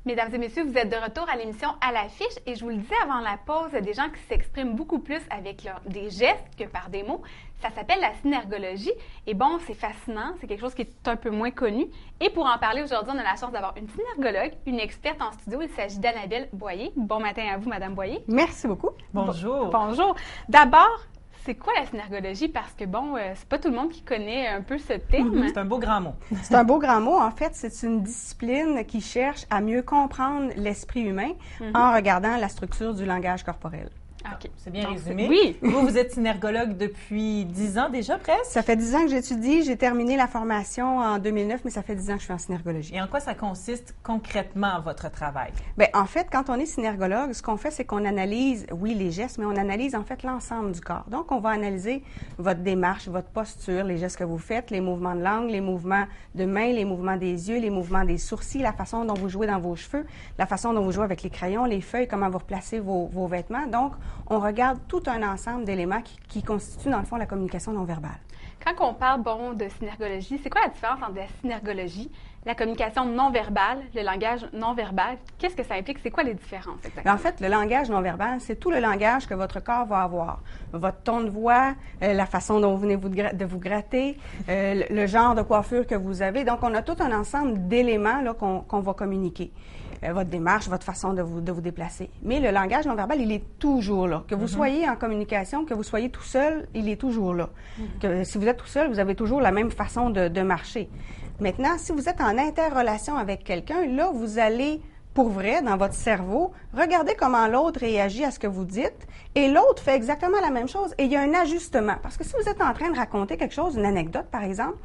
Mesdames et messieurs, vous êtes de retour à l'émission À l'affiche et je vous le disais avant la pause, il y a des gens qui s'expriment beaucoup plus avec des gestes que par des mots. Ça s'appelle la synergologie et bon, c'est fascinant, c'est quelque chose qui est un peu moins connu. Et pour en parler aujourd'hui, on a la chance d'avoir une synergologue, une experte en studio. Il s'agit d'Annabelle Boyer. Bon matin à vous, Madame Boyer. Merci beaucoup. Bonjour. Bonjour. D'abord, c'est quoi la synergologie? Parce que bon, c'est pas tout le monde qui connaît un peu ce terme. C'est un beau grand mot. C'est un beau grand mot. En fait, c'est une discipline qui cherche à mieux comprendre l'esprit humain en regardant la structure du langage corporel. OK. C'est bien résumé. Oui. Vous êtes synergologue depuis 10 ans déjà, presque? Ça fait 10 ans que j'étudie. J'ai terminé la formation en 2009, mais ça fait 10 ans que je suis en synergologie. Et en quoi ça consiste concrètement, votre travail? Bien, en fait, quand on est synergologue, ce qu'on fait, c'est qu'on analyse, oui, les gestes, mais on analyse en fait l'ensemble du corps. Donc, on va analyser votre démarche, votre posture, les gestes que vous faites, les mouvements de langue, les mouvements de main, les mouvements des yeux, les mouvements des sourcils, la façon dont vous jouez dans vos cheveux, la façon dont vous jouez avec les crayons, les feuilles, comment vous replacez vos vêtements. Donc, on regarde tout un ensemble d'éléments qui constituent, dans le fond, la communication non verbale. Quand on parle, bon, de synergologie, c'est quoi la différence entre la synergologie, la communication non verbale, le langage non verbal? Qu'est-ce que ça implique? C'est quoi les différences exactement? En fait, le langage non verbal, c'est tout le langage que votre corps va avoir. Votre ton de voix, la façon dont vous venez de vous gratter, le genre de coiffure que vous avez. Donc, on a tout un ensemble d'éléments là, qu'on va communiquer. Votre démarche, votre façon de vous déplacer. Mais le langage non verbal, il est toujours là. Que vous soyez en communication, que vous soyez tout seul, il est toujours là. Que si vous êtes tout seul, vous avez toujours la même façon de marcher. Maintenant, si vous êtes en interrelation avec quelqu'un, là, vous allez, pour vrai, dans votre cerveau, regarder comment l'autre réagit à ce que vous dites, et l'autre fait exactement la même chose, et il y a un ajustement. Parce que si vous êtes en train de raconter quelque chose, une anecdote, par exemple,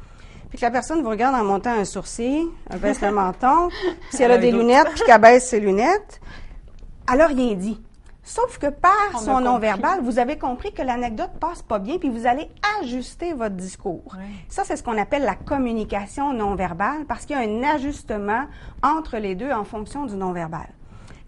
puis que la personne vous regarde en montant un sourcil, elle baisse le menton, si elle a des lunettes, puis qu'elle baisse ses lunettes, elle n'a rien dit. Sauf que par son non-verbal, vous avez compris que l'anecdote passe pas bien, puis vous allez ajuster votre discours. Ouais. Ça, c'est ce qu'on appelle la communication non-verbale, parce qu'il y a un ajustement entre les deux en fonction du non-verbal.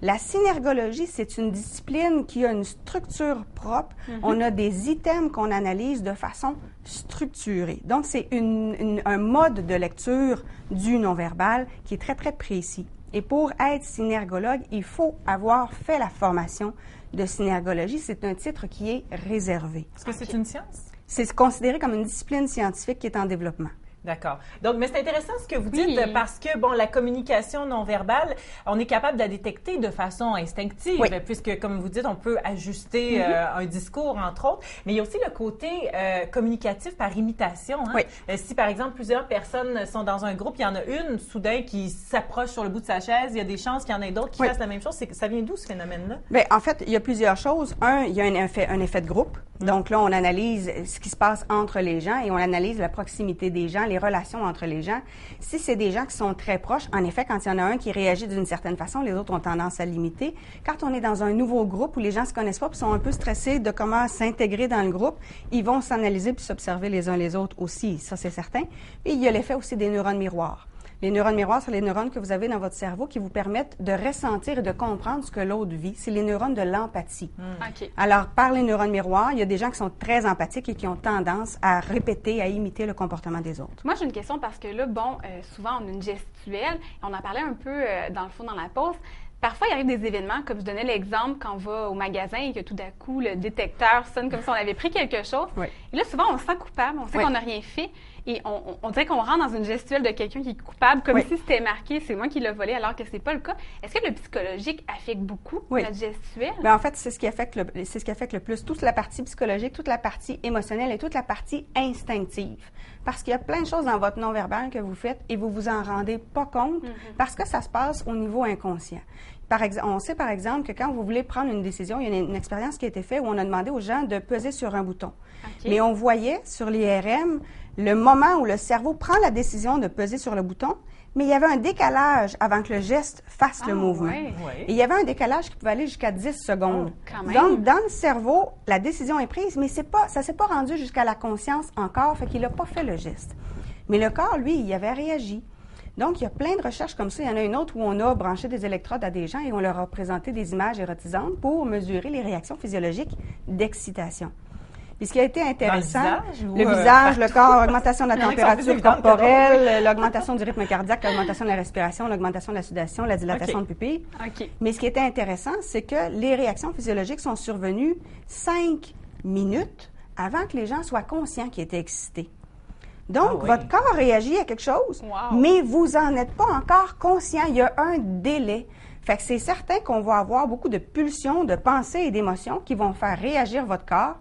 La synergologie, c'est une discipline qui a une structure propre. On a des items qu'on analyse de façon structurée. Donc, c'est un mode de lecture du non-verbal qui est très, très précis. Et pour être synergologue, il faut avoir fait la formation de synergologie. C'est un titre qui est réservé. Est-ce que c'est une science? C'est considéré comme une discipline scientifique qui est en développement. D'accord. Donc, mais c'est intéressant ce que vous dites Oui. parce que, bon, la communication non verbale, on est capable de la détecter de façon instinctive, Oui. puisque, comme vous dites, on peut ajuster un discours, entre autres, mais il y a aussi le côté communicatif par imitation. Hein? Oui. Si, par exemple, plusieurs personnes sont dans un groupe, il y en a une, soudain, qui s'approche sur le bout de sa chaise, il y a des chances qu'il y en ait d'autres qui fassent la même chose. Ça vient d'où, ce phénomène-là? Bien, en fait, il y a plusieurs choses. Un, il y a un effet de groupe. Donc là, on analyse ce qui se passe entre les gens et on analyse la proximité des gens, les relations entre les gens. Si c'est des gens qui sont très proches, en effet, quand il y en a un qui réagit d'une certaine façon, les autres ont tendance à l'imiter. Quand on est dans un nouveau groupe où les gens se connaissent pas et sont un peu stressés de comment s'intégrer dans le groupe, ils vont s'analyser puis s'observer les uns les autres aussi, ça c'est certain. Et il y a l'effet aussi des neurones miroirs. Les neurones miroirs, c'est les neurones que vous avez dans votre cerveau qui vous permettent de ressentir et de comprendre ce que l'autre vit. C'est les neurones de l'empathie. OK. Alors, par les neurones miroirs, il y a des gens qui sont très empathiques et qui ont tendance à répéter, à imiter le comportement des autres. Moi, j'ai une question parce que là, bon, souvent, on a une gestuelle. On en parlait un peu dans le fond, dans la pause. Parfois, il arrive des événements, comme je donnais l'exemple quand on va au magasin et que tout d'un coup, le détecteur sonne comme si on avait pris quelque chose. Oui. Et là, souvent, on se sent coupable, on sait Oui. qu'on n'a rien fait et on dirait qu'on rentre dans une gestuelle de quelqu'un qui est coupable, comme Oui. si c'était marqué « c'est moi qui l'ai volé » alors que c'est pas le cas. Est-ce que le psychologique affecte beaucoup Oui. notre gestuelle? Bien, en fait, c'est ce qui affecte le plus. Toute la partie psychologique, toute la partie émotionnelle et toute la partie instinctive. Parce qu'il y a plein de choses dans votre non-verbal que vous faites et vous vous en rendez pas compte parce que ça se passe au niveau inconscient. On sait par exemple que quand vous voulez prendre une décision, il y a une expérience qui a été faite où on a demandé aux gens de peser sur un bouton. OK. Mais on voyait sur l'IRM le moment où le cerveau prend la décision de peser sur le bouton, mais il y avait un décalage avant que le geste fasse le mouvement. ouais. Oui. Et il y avait un décalage qui pouvait aller jusqu'à 10 secondes. quand même. Donc, dans le cerveau, la décision est prise, mais ça ne s'est pas rendu jusqu'à la conscience encore, fait qu'il n'a pas fait le geste. Mais le corps, lui, il avait réagi. Donc, il y a plein de recherches comme ça. Il y en a une autre où on a branché des électrodes à des gens et on leur a présenté des images érotisantes pour mesurer les réactions physiologiques d'excitation. Puis ce qui a été intéressant, le visage, le corps, l'augmentation de la Il y en a qui sont température plus évidentes que corporelle, l'augmentation du rythme cardiaque, l'augmentation de la respiration, l'augmentation de la sudation, la dilatation de pupille. OK. Mais ce qui était intéressant, c'est que les réactions physiologiques sont survenues 5 minutes avant que les gens soient conscients qu'ils étaient excités. Donc, votre corps réagit à quelque chose, mais vous en êtes pas encore conscient. Il y a un délai. Fait que c'est certain qu'on va avoir beaucoup de pulsions, de pensées et d'émotions qui vont faire réagir votre corps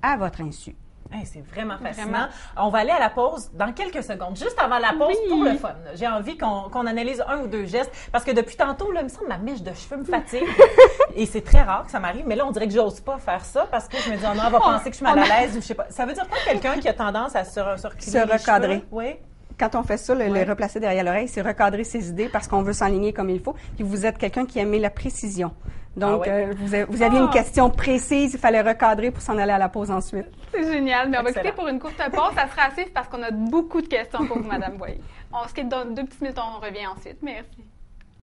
à votre insu. Hey, c'est vraiment fascinant. On va aller à la pause dans quelques secondes, juste avant la pause pour le fun. J'ai envie qu'on analyse un ou deux gestes parce que depuis tantôt, là, il me semble que ma mèche de cheveux me fatigue et c'est très rare que ça m'arrive. Mais là, on dirait que j'ose pas faire ça parce que je me dis, oh non, elle va penser que je suis mal à l'aise ou je sais pas. Ça veut dire quoi quelqu'un qui a tendance à se recadrer. Oui. Quand on fait ça, le replacer derrière l'oreille, c'est recadrer ses idées parce qu'on veut s'enligner comme il faut. Puis vous êtes quelqu'un qui aimait la précision. Donc, vous aviez une question précise, il fallait recadrer pour s'en aller à la pause ensuite. C'est génial. Mais on va quitter pour une courte pause. Ça sera assez parce qu'on a beaucoup de questions pour vous, Madame Boyer. On se quitte dans 2 petites minutes, on revient ensuite. Merci.